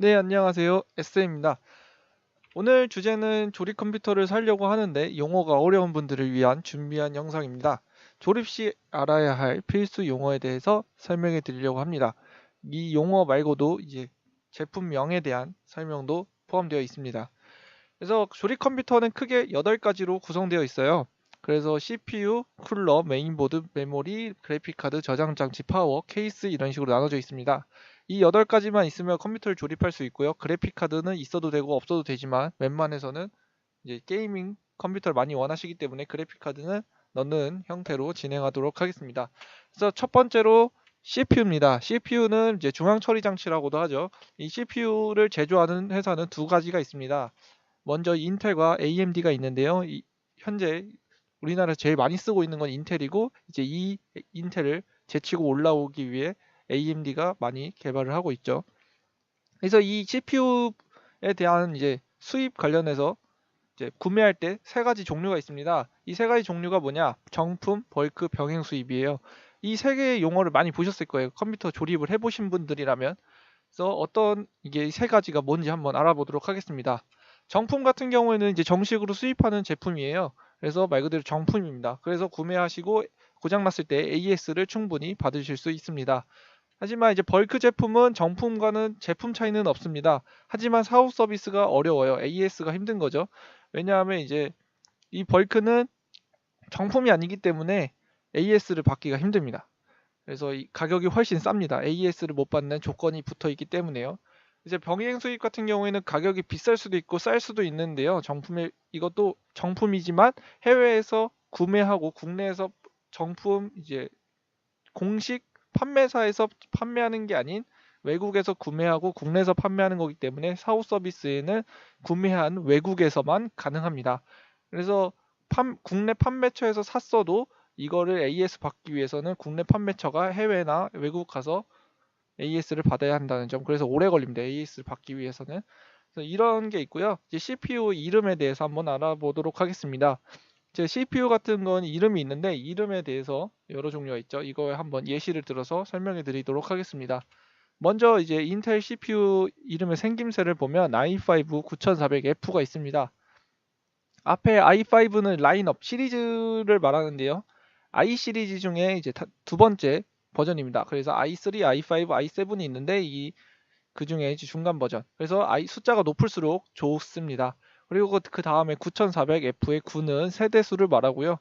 네, 안녕하세요. SM입니다. 오늘 주제는 조립 컴퓨터를 사려고 하는데 용어가 어려운 분들을 위한 준비한 영상입니다. 조립 시 알아야 할 필수 용어에 대해서 설명해 드리려고 합니다. 이 용어 말고도 이제 제품명에 대한 설명도 포함되어 있습니다. 그래서 조립 컴퓨터는 크게 8가지로 구성되어 있어요. 그래서 CPU, 쿨러, 메인보드, 메모리, 그래픽카드, 저장장치, 파워, 케이스 이런 식으로 나눠져 있습니다. 이 8가지만 있으면 컴퓨터를 조립할 수 있고요. 그래픽카드는 있어도 되고 없어도 되지만 웬만해서는 이제 게이밍 컴퓨터를 많이 원하시기 때문에 그래픽카드는 넣는 형태로 진행하도록 하겠습니다. 그래서 첫 번째로 CPU입니다. CPU는 이제 중앙 처리 장치라고도 하죠. 이 CPU를 제조하는 회사는 두 가지가 있습니다. 먼저 인텔과 AMD가 있는데요. 현재 우리나라에서 제일 많이 쓰고 있는 건 인텔이고 이제 이 인텔을 제치고 올라오기 위해 AMD가 많이 개발을 하고 있죠. 그래서 이 CPU에 대한 이제 수입 관련해서 이제 구매할 때 세 가지 종류가 있습니다. 이 세 가지 종류가 뭐냐? 정품, 벌크, 병행 수입이에요. 이 세 개의 용어를 많이 보셨을 거예요. 컴퓨터 조립을 해보신 분들이라면. 그래서 어떤 이게 세 가지가 뭔지 한번 알아보도록 하겠습니다. 정품 같은 경우에는 이제 정식으로 수입하는 제품이에요. 그래서 말 그대로 정품입니다. 그래서 구매하시고 고장났을 때 AS를 충분히 받으실 수 있습니다. 하지만 이제 벌크 제품은 정품과는 제품 차이는 없습니다. 하지만 사후 서비스가 어려워요. AS가 힘든 거죠. 왜냐하면 이제 이 벌크는 정품이 아니기 때문에 AS를 받기가 힘듭니다. 그래서 이 가격이 훨씬 쌉니다. AS를 못 받는 조건이 붙어 있기 때문에요. 이제 병행 수입 같은 경우에는 가격이 비쌀 수도 있고 쌀 수도 있는데요. 정품에 이것도 정품이지만 해외에서 구매하고 국내에서 정품 이제 공식 판매사에서 판매하는 게 아닌 외국에서 구매하고 국내에서 판매하는 거기 때문에 사후 서비스에는 구매한 외국에서만 가능합니다. 그래서 국내 판매처에서 샀어도 이거를 AS 받기 위해서는 국내 판매처가 해외나 외국 가서 AS를 받아야 한다는 점. 그래서 오래 걸립니다. AS를 받기 위해서는. 그래서 이런 게 있고요. 이제 CPU 이름에 대해서 한번 알아보도록 하겠습니다. 제 CPU 같은 건 이름이 있는데 이름에 대해서 여러 종류가 있죠. 이거에 한번 예시를 들어서 설명해 드리도록 하겠습니다. 먼저 이제 인텔 CPU 이름의 생김새를 보면 i5 9400F가 있습니다. 앞에 i5는 라인업 시리즈를 말하는데요. i 시리즈 중에 이제 두 번째 버전입니다. 그래서 i3, i5, i7이 있는데 그 중에 중간 버전. 그래서 숫자가 높을수록 좋습니다. 그리고 그 다음에 9400F의 9는 세대수를 말하고요.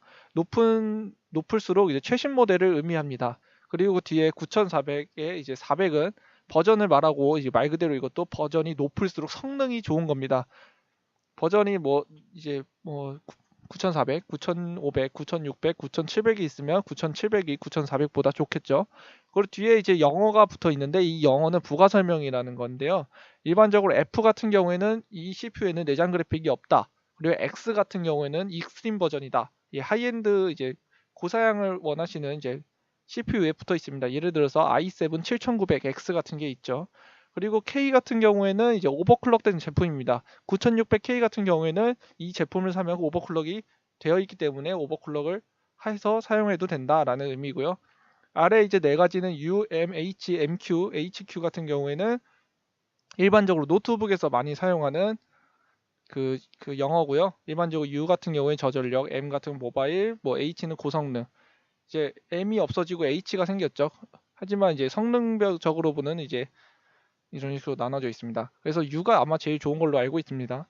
높을수록 이제 최신 모델을 의미합니다. 그리고 그 뒤에 9400의 이제 400은 버전을 말하고 이제 말 그대로 이것도 버전이 높을수록 성능이 좋은 겁니다. 버전이 뭐 이제 뭐 9400, 9500, 9600, 9700이 있으면 9700이 9400보다 좋겠죠. 그리고 뒤에 이제 영어가 붙어 있는데 이 영어는 부가 설명이라는 건데요. 일반적으로 F 같은 경우에는 이 CPU에는 내장 그래픽이 없다. 그리고 X 같은 경우에는 익스트림 버전이다. 이 하이엔드 이제 고사양을 원하시는 이제 CPU에 붙어 있습니다. 예를 들어서 i7 7900X 같은 게 있죠. 그리고 K 같은 경우에는 이제 오버클럭된 제품입니다. 9600K 같은 경우에는 이 제품을 사면 오버클럭이 되어 있기 때문에 오버클럭을 해서 사용해도 된다라는 의미고요. 아래 이제 네 가지는 U, M, H, MQ, HQ 같은 경우에는 일반적으로 노트북에서 많이 사용하는 그 영어고요. 일반적으로 U 같은 경우에 저전력, M 같은 모바일, 뭐 H는 고성능. 이제 M이 없어지고 H가 생겼죠. 하지만 이제 성능적으로 보는 이제 이런 식으로 나눠져 있습니다. 그래서 U가 아마 제일 좋은 걸로 알고 있습니다.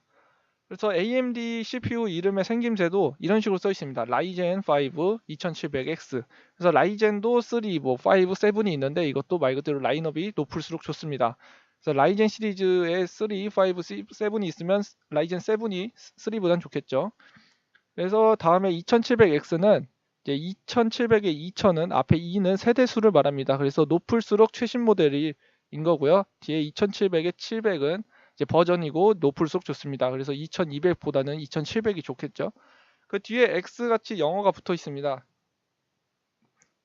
그래서 AMD CPU 이름의 생김새도 이런 식으로 써 있습니다. 라이젠 5 2700X. 그래서 라이젠도 3, 뭐 5, 7이 있는데 이것도 말 그대로 라인업이 높을수록 좋습니다. 그래서 라이젠 시리즈에 3, 5, 7이 있으면 라이젠 7이 3보단 좋겠죠. 그래서 다음에 2700X는 이제 2700의 2000은 앞에 2는 세대수를 말합니다. 그래서 높을수록 최신 모델인 거고요. 뒤에 2700의 700은 이제 버전이고 높을수록 좋습니다. 그래서 2200보다는 2700이 좋겠죠. 그 뒤에 X 같이 영어가 붙어 있습니다.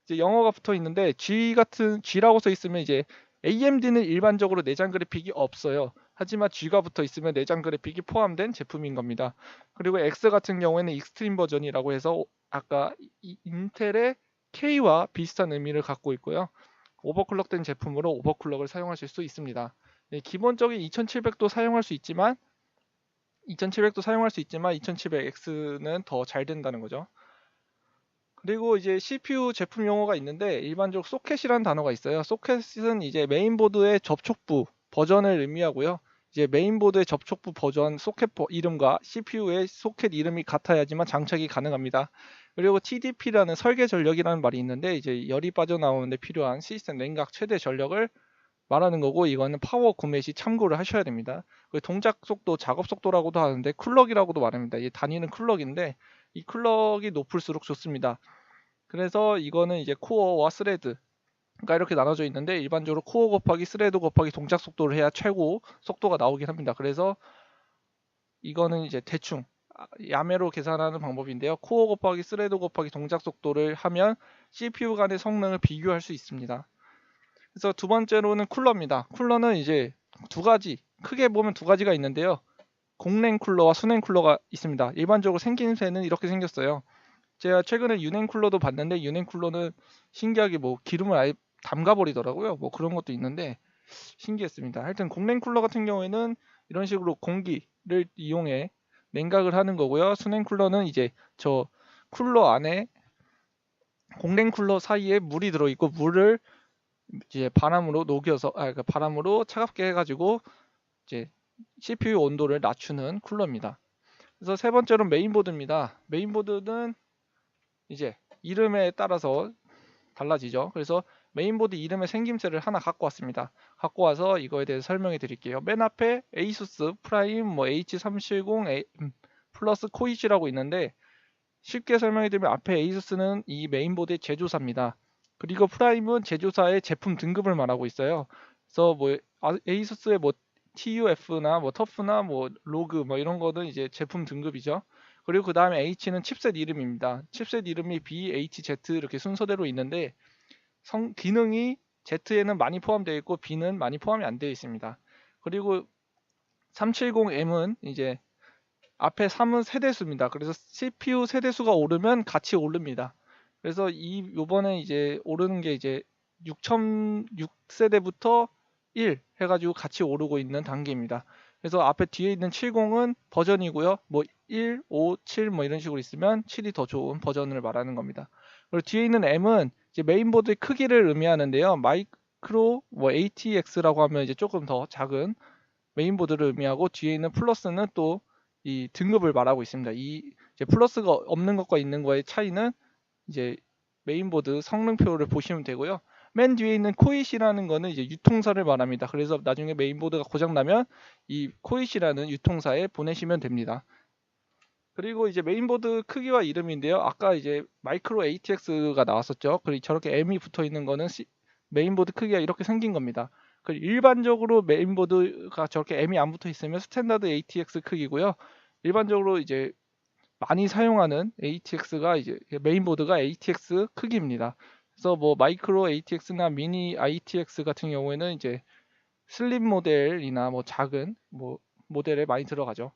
이제 영어가 붙어 있는데 G라고 써 있으면 이제 AMD는 일반적으로 내장 그래픽이 없어요. 하지만 G가 붙어 있으면 내장 그래픽이 포함된 제품인 겁니다. 그리고 X 같은 경우에는 익스트림 버전이라고 해서 아까 인텔의 K와 비슷한 의미를 갖고 있고요. 오버클럭된 제품으로 오버클럭을 사용하실 수 있습니다. 네, 기본적인 2700도 사용할 수 있지만 2700X는 더 잘 된다는 거죠. 그리고 이제 CPU 제품 용어가 있는데 일반적으로 소켓이라는 단어가 있어요. 소켓은 이제 메인보드의 접촉부 버전을 의미하고요. 이제 메인보드의 접촉부 버전 소켓 이름과 CPU의 소켓 이름이 같아야지만 장착이 가능합니다. 그리고 TDP라는 설계 전력이라는 말이 있는데 이제 열이 빠져나오는데 필요한 시스템 냉각 최대 전력을 말하는 거고 이거는 파워 구매 시 참고를 하셔야 됩니다. 그 동작 속도, 작업 속도라고도 하는데 쿨럭이라고도 말합니다. 이 단위는 쿨럭인데 이 쿨럭이 높을수록 좋습니다. 그래서 이거는 이제 코어와 스레드가 이렇게 나눠져 있는데 일반적으로 코어 곱하기 스레드 곱하기 동작 속도를 해야 최고 속도가 나오긴 합니다. 그래서 이거는 이제 대충 야매로 계산하는 방법인데요. 코어 곱하기 스레드 곱하기 동작 속도를 하면 CPU 간의 성능을 비교할 수 있습니다. 그래서 두 번째로는 쿨러입니다. 쿨러는 이제 두 가지, 크게 보면 두 가지가 있는데요. 공냉 쿨러와 수냉 쿨러가 있습니다. 일반적으로 생김새는 이렇게 생겼어요. 제가 최근에 유냉 쿨러도 봤는데 유냉 쿨러는 신기하게 뭐 기름을 아예 담가 버리더라고요. 뭐 그런 것도 있는데 신기했습니다. 하여튼 공냉 쿨러 같은 경우에는 이런 식으로 공기를 이용해 냉각을 하는 거고요. 수냉 쿨러는 이제 저 쿨러 안에 공냉 쿨러 사이에 물이 들어있고 물을 이제 바람으로 녹여서 그러니까 바람으로 차갑게 해가지고 이제 CPU 온도를 낮추는 쿨러입니다. 그래서 세 번째로 메인보드입니다. 메인보드는 이제 이름에 따라서 달라지죠. 그래서 메인보드 이름의 생김새를 하나 갖고 왔습니다. 갖고 와서 이거에 대해서 설명해 드릴게요. 맨 앞에 ASUS 프라임 뭐 H370 플러스 코이시라고 있는데 쉽게 설명해 드리면 앞에 ASUS는 이 메인보드의 제조사입니다. 그리고 프라임은 제조사의 제품 등급을 말하고 있어요. 그래서 뭐 ASUS의 뭐 TUF나 뭐 터프나 뭐 로그 뭐 이런 거는 이제 제품 등급이죠. 그리고 그 다음에 H는 칩셋 이름입니다. 칩셋 이름이 B, H, Z 이렇게 순서대로 있는데 기능이 Z에는 많이 포함되어 있고 B는 많이 포함이 안 되어 있습니다. 그리고 370M은 이제 앞에 3은 세대수입니다. 그래서 CPU 세대수가 오르면 같이 오릅니다. 그래서 요번에 이제 오르는 게 이제 6세대부터 1 해가지고 같이 오르고 있는 단계입니다. 그래서 앞에 뒤에 있는 70은 버전이고요. 뭐 1, 5, 7 뭐 이런 식으로 있으면 7이 더 좋은 버전을 말하는 겁니다. 그리고 뒤에 있는 M은 이제 메인보드의 크기를 의미하는데요. 마이크로 뭐 ATX라고 하면 이제 조금 더 작은 메인보드를 의미하고 뒤에 있는 플러스는 또 이 등급을 말하고 있습니다. 이 이제 플러스가 없는 것과 있는 거의 차이는 이제 메인보드 성능표를 보시면 되고요. 맨 뒤에 있는 코잇이라는 거는 이제 유통사를 말합니다. 그래서 나중에 메인보드가 고장 나면 이 코잇이라는 유통사에 보내시면 됩니다. 그리고 이제 메인보드 크기와 이름인데요. 아까 이제 마이크로 ATX가 나왔었죠. 그리고 저렇게 M이 붙어 있는 거는 메인보드 크기가 이렇게 생긴 겁니다. 그리고 일반적으로 메인보드가 저렇게 M이 안 붙어 있으면 스탠다드 ATX 크기고요. 일반적으로 이제 많이 사용하는 ATX가 이제 메인보드가 ATX 크기입니다. 그래서 뭐 마이크로 ATX나 미니 ITX 같은 경우에는 이제 슬림 모델이나 뭐 작은 뭐 모델에 많이 들어가죠.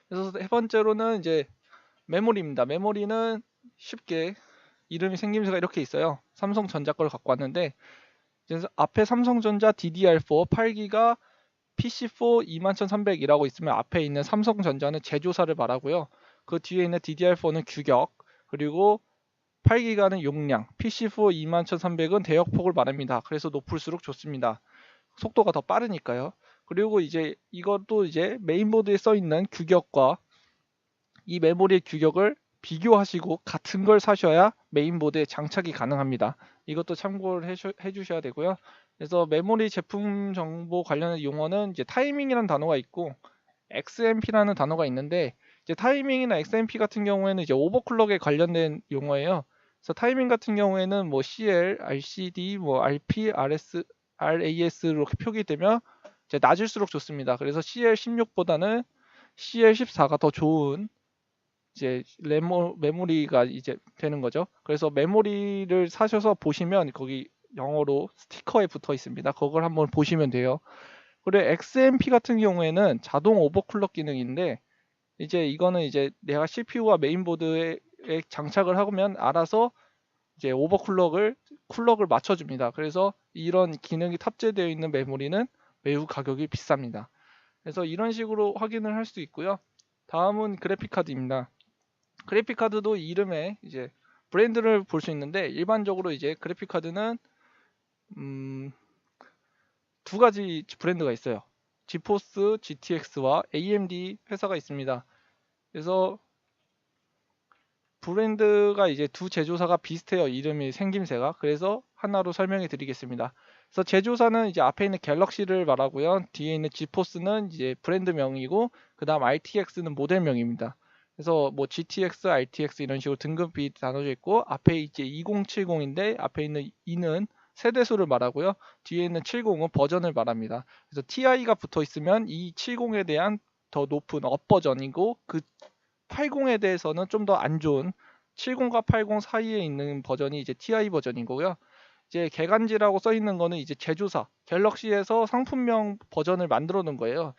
그래서 세 번째로는 이제 메모리입니다. 메모리는 쉽게 이름이 생김새가 이렇게 있어요. 삼성전자 걸 갖고 왔는데 앞에 삼성전자 DDR4 8기가 PC4 21300이라고 있으면 앞에 있는 삼성전자는 제조사를 말하고요. 그 뒤에 있는 DDR4는 규격, 그리고 8기가는 용량, PC4 21300은 대역폭을 말합니다. 그래서 높을수록 좋습니다. 속도가 더 빠르니까요. 그리고 이제 이것도 이제 메인보드에 써 있는 규격과 이 메모리의 규격을 비교하시고 같은 걸 사셔야 메인보드에 장착이 가능합니다. 이것도 참고를 해주셔야 되고요. 그래서 메모리 제품 정보 관련된 용어는 이제 타이밍이라는 단어가 있고 XMP라는 단어가 있는데 이제 타이밍이나 XMP 같은 경우에는 이제 오버클럭에 관련된 용어예요. 그래서 타이밍 같은 경우에는 뭐 CL, RCD, 뭐 RP, RS, RAS 이렇게 표기되면 이제 낮을수록 좋습니다. 그래서 CL16보다는 CL14가 더 좋은 이제 메모리가 이제 되는 거죠. 그래서 메모리를 사셔서 보시면 거기 영어로 스티커에 붙어 있습니다. 그걸 한번 보시면 돼요. 그리고 XMP 같은 경우에는 자동 오버클럭 기능인데 이제 이거는 이제 내가 CPU와 메인보드에 장착을 하면 알아서 이제 쿨럭을 맞춰줍니다. 그래서 이런 기능이 탑재되어 있는 메모리는 매우 가격이 비쌉니다. 그래서 이런 식으로 확인을 할 수 있고요. 다음은 그래픽 카드입니다. 그래픽 카드도 이름에 이제 브랜드를 볼 수 있는데, 일반적으로 이제 그래픽 카드는 두 가지 브랜드가 있어요. 지포스 GTX와 AMD 회사가 있습니다. 그래서 브랜드가 이제 두 제조사가 비슷해요. 이름이 생김새가. 그래서 하나로 설명해 드리겠습니다. 그래서 제조사는 이제 앞에 있는 갤럭시를 말하고요. 뒤에 있는 지포스는 이제 브랜드명이고, 그 다음 RTX는 모델명입니다. 그래서 뭐 GTX, RTX 이런 식으로 등급이 나눠져 있고, 앞에 이제 2070인데 앞에 있는 2는 세대수를 말하고요. 뒤에 있는 70은 버전을 말합니다. 그래서 TI가 붙어 있으면 이 70에 대한 더 높은 업 버전이고, 그 80에 대해서는 좀 더 안 좋은 70과 80 사이에 있는 버전이 이제 TI 버전이고요. 이제 개간지라고 써 있는 거는 이제 제조사 갤럭시에서 상품명 버전을 만들어 놓은 거예요.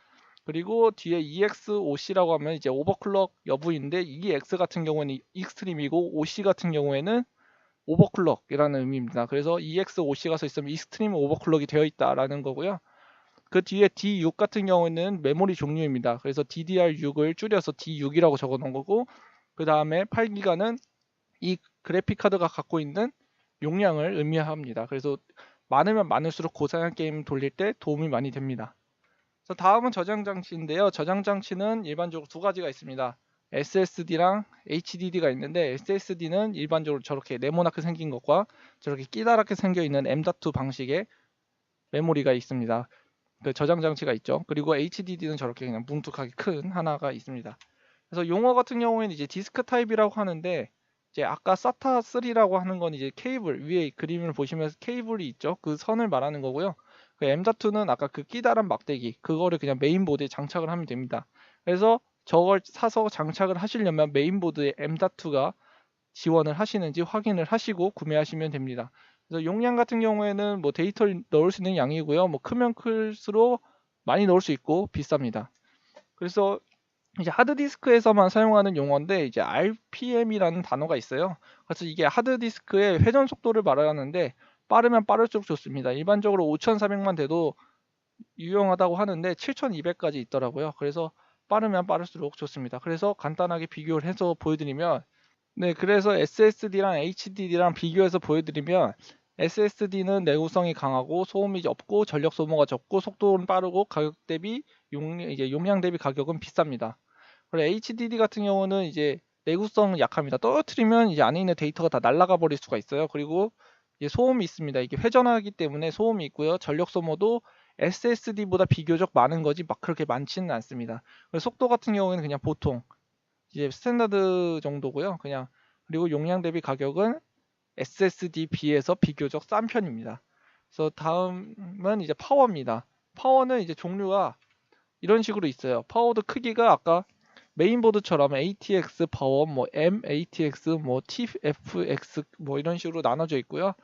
그리고 뒤에 EX5C라고 하면 이제 오버클럭 여부인데, EX 같은 경우는 익스트림이고 OC 같은 경우에는 오버클럭이라는 의미입니다. 그래서 EX5C가 써 있으면 익스트림 오버클럭이 되어 있다라는 거고요. 그 뒤에 D6 같은 경우에는 메모리 종류입니다. 그래서 DDR6을 줄여서 D6이라고 적어 놓은 거고, 그 다음에 8기가는 이 그래픽 카드가 갖고 있는 용량을 의미합니다. 그래서 많으면 많을수록 고사양 게임 돌릴 때 도움이 많이 됩니다. 그래서 다음은 저장 장치인데요. 저장 장치는 일반적으로 두 가지가 있습니다. SSD랑 HDD가 있는데, SSD는 일반적으로 저렇게 네모나게 생긴 것과 저렇게 끼다랗게 생겨 있는 M.2 방식의 메모리가 있습니다. 그 저장 장치가 있죠. 그리고 HDD는 저렇게 그냥 뭉툭하게 큰 하나가 있습니다. 그래서 용어 같은 경우에는 이제 디스크 타입이라고 하는데, 이제 아까 SATA 3라고 하는 건 이제 케이블, 위에 그림을 보시면 케이블이 있죠. 그 선을 말하는 거고요. 그 M.2는 아까 그 끼다란 막대기, 그거를 그냥 메인보드에 장착을 하면 됩니다. 그래서 저걸 사서 장착을 하시려면 메인보드에 M.2가 지원을 하시는지 확인을 하시고 구매하시면 됩니다. 그래서 용량 같은 경우에는 뭐 데이터를 넣을 수 있는 양이고요. 뭐 크면 클수록 많이 넣을 수 있고 비쌉니다. 그래서 이제 하드디스크에서만 사용하는 용어인데, 이제 RPM이라는 단어가 있어요. 그래서 이게 하드디스크의 회전 속도를 말하는데, 빠르면 빠를수록 좋습니다. 일반적으로 5400만 돼도 유용하다고 하는데 7200까지 있더라고요. 그래서 빠르면 빠를수록 좋습니다. 그래서 간단하게 비교를 해서 보여드리면, 네, 그래서 SSD랑 HDD랑 비교해서 보여드리면, SSD는 내구성이 강하고 소음이 없고 전력 소모가 적고 속도는 빠르고 가격 대비 용량 대비 가격은 비쌉니다. 그리고 HDD 같은 경우는 이제 내구성은 약합니다. 떨어뜨리면 이제 안에 있는 데이터가 다 날아가 버릴 수가 있어요. 그리고 이제 소음이 있습니다. 이게 회전하기 때문에 소음이 있고요. 전력 소모도 SSD보다 비교적 많은 거지 막 그렇게 많지는 않습니다. 속도 같은 경우에는 그냥 보통 이제 스탠다드 정도고요. 그냥, 그리고 용량 대비 가격은 SSD 비해서 비교적 싼 편입니다. 그래서 다음은 이제 파워입니다. 파워는 이제 종류가 이런 식으로 있어요. 파워도 크기가 아까 메인보드처럼 ATX 파워, 뭐 M, ATX, 뭐 TFX 뭐 이런 식으로 나눠져 있고요.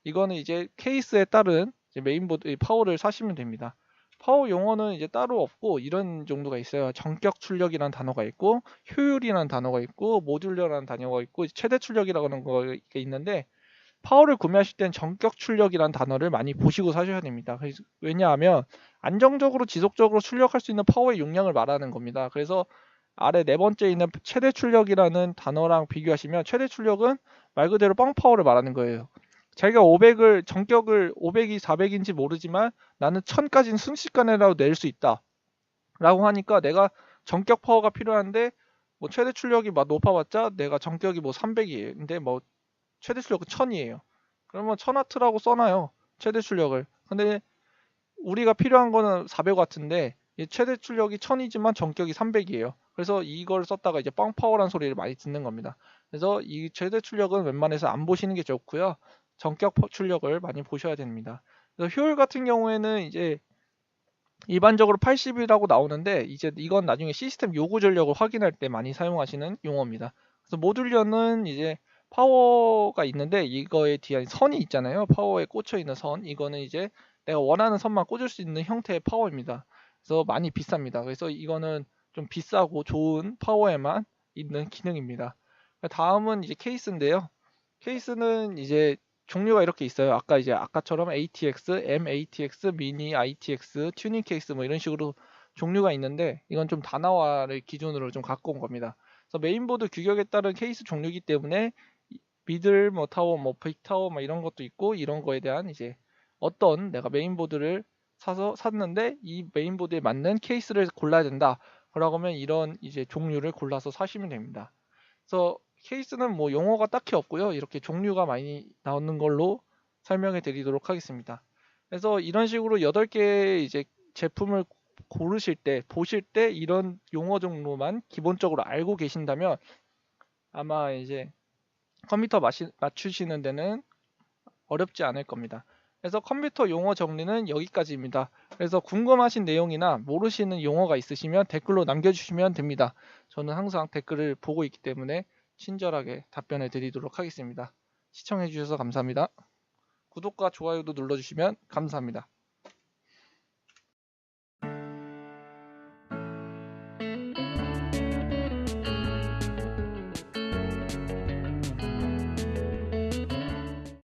이거는 이제 케이스에 따른 이제 메인보드 파워를 사시면 됩니다. 파워 용어는 이제 따로 없고 이런 정도가 있어요. 전격 출력이라는 단어가 있고, 효율이라는 단어가 있고, 모듈러라는 단어가 있고, 최대 출력이라고 하는 거 있는데, 파워를 구매하실 땐 전격 출력이라는 단어를 많이 보시고 사셔야 됩니다. 왜냐하면 안정적으로 지속적으로 출력할 수 있는 파워의 용량을 말하는 겁니다. 그래서 아래 네 번째 있는 최대 출력이라는 단어랑 비교하시면, 최대 출력은 말 그대로 뻥 파워를 말하는 거예요. 자기가 500을 전격을 500이 400인지 모르지만 나는 1000까지는 순식간에라도 낼 수 있다 라고 하니까, 내가 전격 파워가 필요한데 뭐 최대 출력이 막 높아봤자 내가 전격이 뭐 300이에요. 근데 뭐 최대 출력은 1000이에요. 그러면 1000W라고 써놔요. 최대 출력을. 근데 우리가 필요한 거는 400W인데 최대 출력이 1000이지만 전격이 300이에요. 그래서 이걸 썼다가 이제 뻥파워라는 소리를 많이 듣는 겁니다. 그래서 이 최대 출력은 웬만해서 안 보시는 게 좋고요. 전격 출력을 많이 보셔야 됩니다. 그래서 효율 같은 경우에는 이제 일반적으로 80이라고 나오는데, 이제 이건 나중에 시스템 요구 전력을 확인할 때 많이 사용하시는 용어입니다. 그래서 모듈러는 이제 파워가 있는데, 이거에 뒤에 선이 있잖아요. 파워에 꽂혀 있는 선. 이거는 이제 내가 원하는 선만 꽂을 수 있는 형태의 파워입니다. 그래서 많이 비쌉니다. 그래서 이거는 좀 비싸고 좋은 파워에만 있는 기능입니다. 다음은 이제 케이스인데요. 케이스는 이제 종류가 이렇게 있어요. 아까처럼 ATX, MATX, 미니, ITX, 튜닝 케이스 뭐 이런 식으로 종류가 있는데 이건 좀 다나와를 기준으로 좀 갖고 온 겁니다. 그래서 메인보드 규격에 따른 케이스 종류이기 때문에 미들 뭐 타워 뭐 빅 타워 뭐 이런 것도 있고 이런 거에 대한 이제 어떤 내가 메인보드를 샀는데 이 메인보드에 맞는 케이스를 골라야 된다. 그러고 하면 이런 이제 종류를 골라서 사시면 됩니다. 그래서 케이스는 뭐 용어가 딱히 없고요. 이렇게 종류가 많이 나오는 걸로 설명해 드리도록 하겠습니다. 그래서 이런 식으로 8개 이제 제품을 고르실 때, 보실 때 이런 용어 정도만 기본적으로 알고 계신다면 아마 이제 컴퓨터 맞추시는 데는 어렵지 않을 겁니다. 그래서 컴퓨터 용어 정리는 여기까지입니다. 그래서 궁금하신 내용이나 모르시는 용어가 있으시면 댓글로 남겨주시면 됩니다. 저는 항상 댓글을 보고 있기 때문에 친절하게 답변해 드리도록 하겠습니다. 시청해 주셔서 감사합니다. 구독과 좋아요도 눌러주시면 감사합니다.